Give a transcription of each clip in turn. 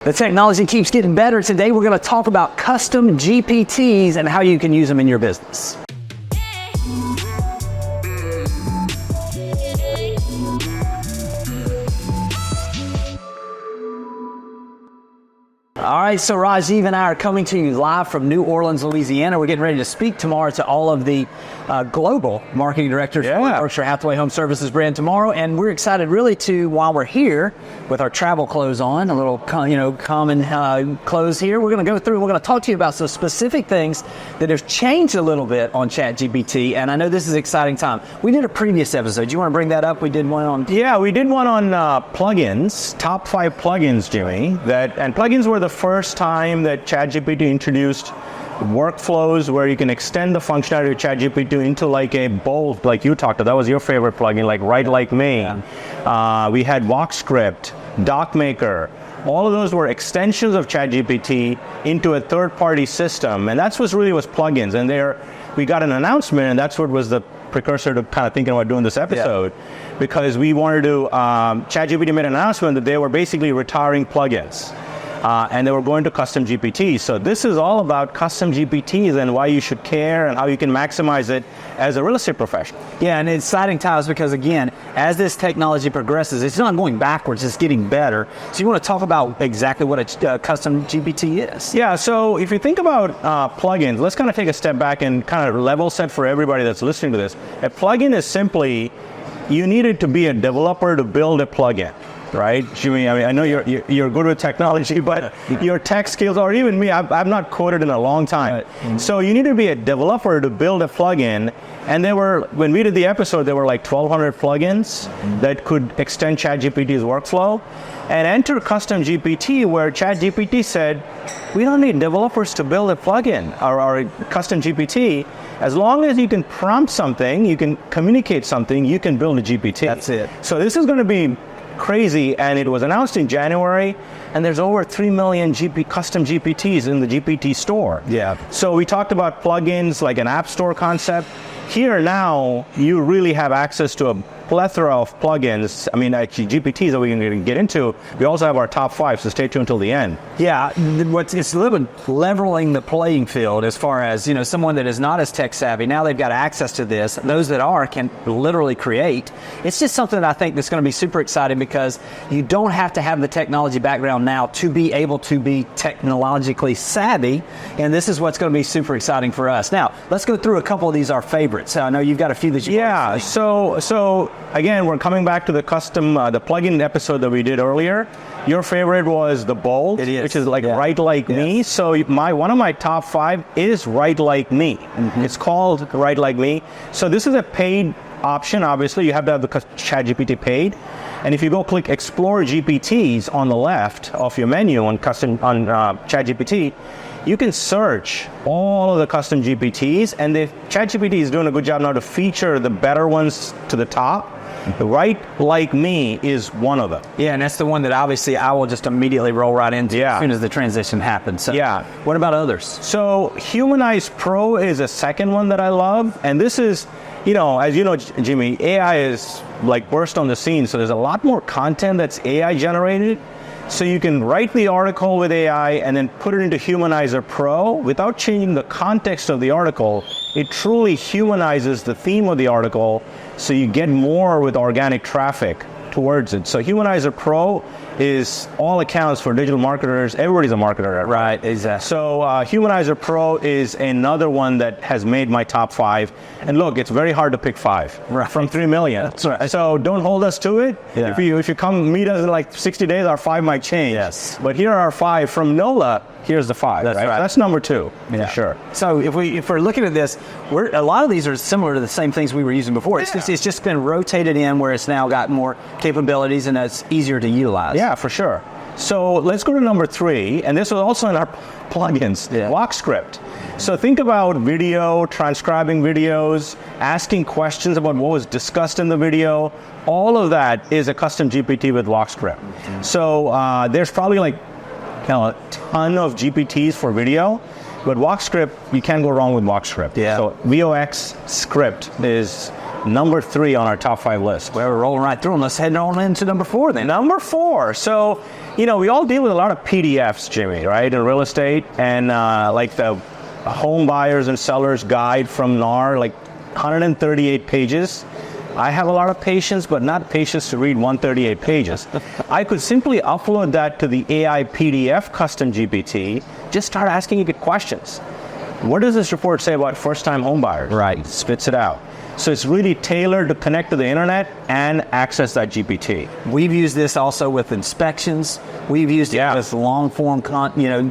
The technology keeps getting better. Today we're going to talk about custom GPTs and how you can use them in your business. All right, so Rajiv and I are coming to you live from New Orleans, Louisiana. We're getting ready to speak tomorrow to all of the global marketing directors for Berkshire Hathaway Home Services brand tomorrow, and we're excited really to, while we're here with our travel clothes on, a little common clothes here, we're going to go through and we're going to talk to you about some specific things that have changed a little bit on ChatGPT, and I know this is an exciting time. We did a previous episode. Do you want to bring that up? We did one on... Yeah, we did one on plugins, top 5 plugins, Jimmy, and plugins were the first time that ChatGPT introduced workflows where you can extend the functionality of ChatGPT into like a bold, like you talked about. That was your favorite plugin, like Write Like Me. Yeah. We had VoxScript, DocMaker. All of those were extensions of ChatGPT into a third-party system, and that's what really was plugins. And we got an announcement, and that's what was the precursor to kind of thinking about doing this episode, because we wanted to. ChatGPT made an announcement that they were basically retiring plugins. And they were going to Custom GPT. So this is all about Custom GPTs and why you should care and how you can maximize it as a real estate professional. Yeah, and it's exciting times because, again, as this technology progresses, it's not going backwards, it's getting better. So you want to talk about exactly what a Custom GPT is. Yeah, so if you think about plugins, let's kind of take a step back and kind of level set for everybody that's listening to this. A plugin is simply, you needed to be a developer to build a plugin. Right, Jimmy? I mean, I know you're good with technology, but your tech skills, or even me, I've not coded in a long time. Right. So you need to be a developer to build a plugin. And when we did the episode, there were like 1,200 plugins that could extend ChatGPT's workflow. And enter Custom GPT, where ChatGPT said, we don't need developers to build a plugin or Custom GPT. As long as you can prompt something, you can communicate something, you can build a GPT. That's it. So this is going to be crazy, and it was announced in January, and there's over 3 million custom GPTs in the GPT store. Yeah. So we talked about plugins like an app store concept. Here now, you really have access to a plethora of plugins. I mean, actually, GPTs that we're going to get into. We also have our top 5, so stay tuned until the end. Yeah, it's a little bit leveling the playing field as far as, someone that is not as tech savvy. Now they've got access to this. Those that are can literally create. It's just something that I think that's going to be super exciting because you don't have to have the technology background now to be able to be technologically savvy, and this is what's going to be super exciting for us. Now, let's go through a couple of these, our favorites. I know you've got a few that you so again, we're coming back to the custom, the plugin episode that we did earlier. Your favorite was the Bold, which is like Write Like Me. So one of my top 5 is Write Like Me. Mm-hmm. It's called Write Like Me. So this is a paid option. Obviously, you have to have the ChatGPT paid. And if you go click Explore GPTs on the left of your menu on ChatGPT, you can search all of the custom GPTs, and the ChatGPT is doing a good job now to feature the better ones to the top. The Write Like Me is one of them. Yeah, and that's the one that obviously I will just immediately roll right into as soon as the transition happens. So, what about others? So Humanize Pro is a second one that I love, and this is, as you know, Jimmy, AI is like burst on the scene, so there's a lot more content that's AI generated. So you can write the article with AI and then put it into Humanizer Pro without changing the context of the article. It truly humanizes the theme of the article, so you get more with organic traffic towards it. So Humanizer Pro is all accounts for digital marketers. Everybody's a marketer, right? Exactly. So Humanizer Pro is another one that has made my top 5. And look, it's very hard to pick 5 from 3 million. That's right. So don't hold us to it. Yeah. If you come meet us in like 60 days, our 5 might change. Yes. But here are our 5 from NOLA. Here's the 5. That's right. That's number 2. Yeah. For sure. So if we're looking at this, a lot of these are similar to the same things we were using before. It's just been rotated in where it's now got more capabilities and it's easier to utilize. Yeah, for sure. So let's go to number 3, and this was also in our plugins, VoxScript. So think about video, transcribing videos, asking questions about what was discussed in the video. All of that is a custom GPT with VoxScript. Mm-hmm. So there's probably like a ton of GPTs for video, but VoxScript, you can't go wrong with VoxScript. Yeah. So VoX script is number 3 on our top 5 list. Well, we're rolling right through them. Let's head on into number 4 then. Number 4. So, you know, we all deal with a lot of PDFs, Jimmy, right, in real estate, and like the home buyers and sellers guide from NAR, like 138 pages. I have a lot of patience, but not patience to read 138 pages. I could simply upload that to the AI PDF Custom GPT, just start asking it questions. What does this report say about first-time home buyers? Right. Spits it out. So it's really tailored to connect to the internet and access that GPT. We've used this also with inspections. We've used it with long-form,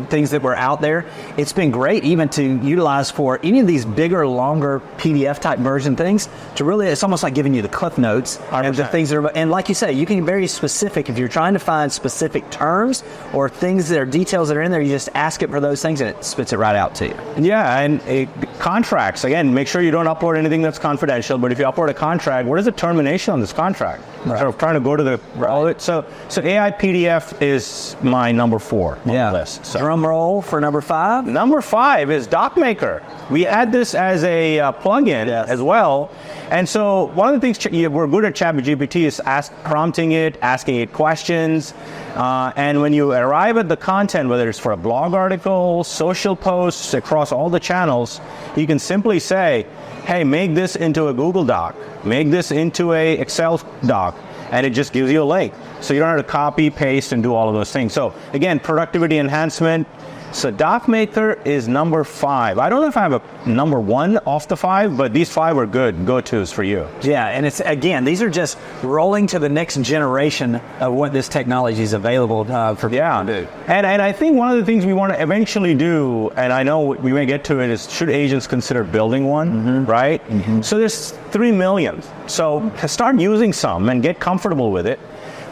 things that were out there. It's been great even to utilize for any of these bigger, longer PDF-type version things. To really, it's almost like giving you the cliff notes 100%. and the things that are. And like you say, you can be very specific if you're trying to find specific terms or things that are details that are in there. You just ask it for those things, and it spits it right out to you. Yeah, and contracts again. Make sure you don't upload anything that's confidential. But if you upload a contract, what is the termination on this contract? Right. Instead of trying to go to the so AI PDF is my number 4 on the list. So. Drum roll for number 5. Number 5 is DocMaker. We add this as a plugin as well. And so one of the things we're good at ChatGPT is prompting it, asking it questions. And when you arrive at the content, whether it's for a blog article, social posts, across all the channels, you can simply say, hey, make this into a Google Doc, make this into a Excel doc, and it just gives you a link. So you don't have to copy, paste, and do all of those things. So again, productivity enhancement. So DocMaker is number 5. I don't know if I have a number 1 off the 5, but these 5 are good go-tos for you. Yeah, and it's, again, these are just rolling to the next generation of what this technology is available for people to do. And I think one of the things we want to eventually do, and I know we may get to it, is should agents consider building one, right? So there's 3 million. So start using some and get comfortable with it.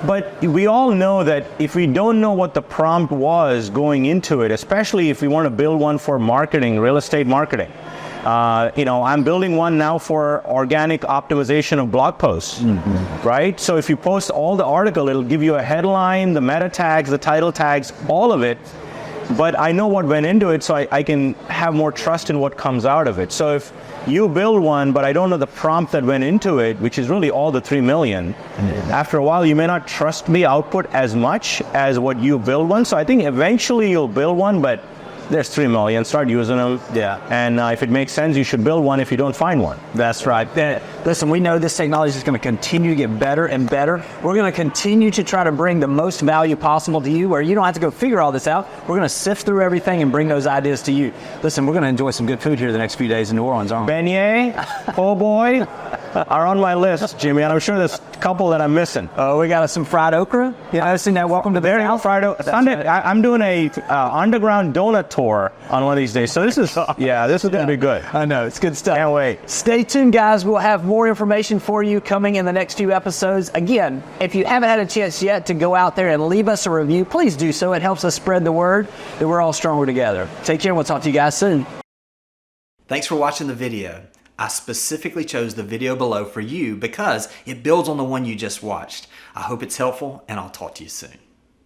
But we all know that if we don't know what the prompt was going into it, especially if we want to build one for marketing, real estate marketing. I'm building one now for organic optimization of blog posts, right? So if you post all the article, it'll give you a headline, the meta tags, the title tags, all of it. But I know what went into it, so I can have more trust in what comes out of it. So if you build one, but I don't know the prompt that went into it, which is really all the 3 million, after a while you may not trust the output as much as what you build one. So I think eventually you'll build one, but there's 3 million, start using them. Yeah. And if it makes sense, you should build one if you don't find one. That's right. Listen, we know this technology is going to continue to get better and better. We're going to continue to try to bring the most value possible to you, where you don't have to go figure all this out. We're going to sift through everything and bring those ideas to you. Listen, we're going to enjoy some good food here the next few days in New Orleans, aren't we? Beignet, po' boy, are on my list, Jimmy, and I'm sure there's a couple that I'm missing. Oh, we got some fried okra. Yeah, I've seen that. Welcome to the South. Fried okra. Sunday, I'm doing a underground donut tour on one of these days. So this is going to be good. I know, it's good stuff. Can't wait. Stay tuned, guys. We'll have more information for you coming in the next few episodes. Again, if you haven't had a chance yet to go out there and leave us a review, please do so. It helps us spread the word that we're all stronger together. Take care. We'll talk to you guys soon. Thanks for watching the video. I specifically chose the video below for you because it builds on the one you just watched. I hope it's helpful, and I'll talk to you soon.